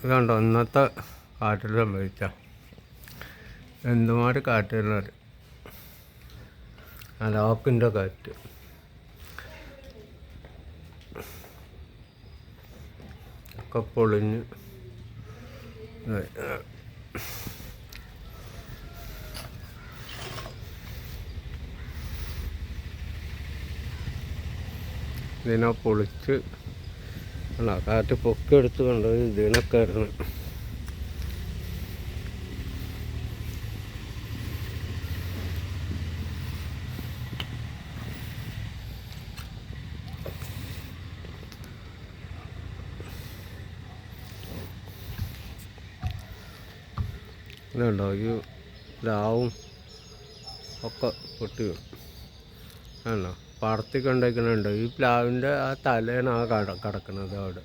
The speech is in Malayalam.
ഇതുണ്ടോ ഇന്നത്തെ കാറ്റിൽ സംഭവിച്ച എന്തുമാതിരി കാറ്റുള്ളത്. അലോക്കിൻ്റെ കാറ്റ്. ഒക്കെ പൊളിഞ്ഞ് ഇതിനെ പൊളിച്ച് അല്ല കാറ്റ് പൊക്കിയെടുത്ത് കൊണ്ടുപോയി ഇതിനൊക്കെ ആയിരുന്നു. ഇതുണ്ടോ ഈ ലാവും ഒക്കെ പൊട്ടി ആണോ പാടത്തേക്ക് ഉണ്ടാക്കുന്നുണ്ട്. ഈ പ്ലാവിൻ്റെ ആ തലേണ് ആ കിടക്കുന്നത് അവിടെ.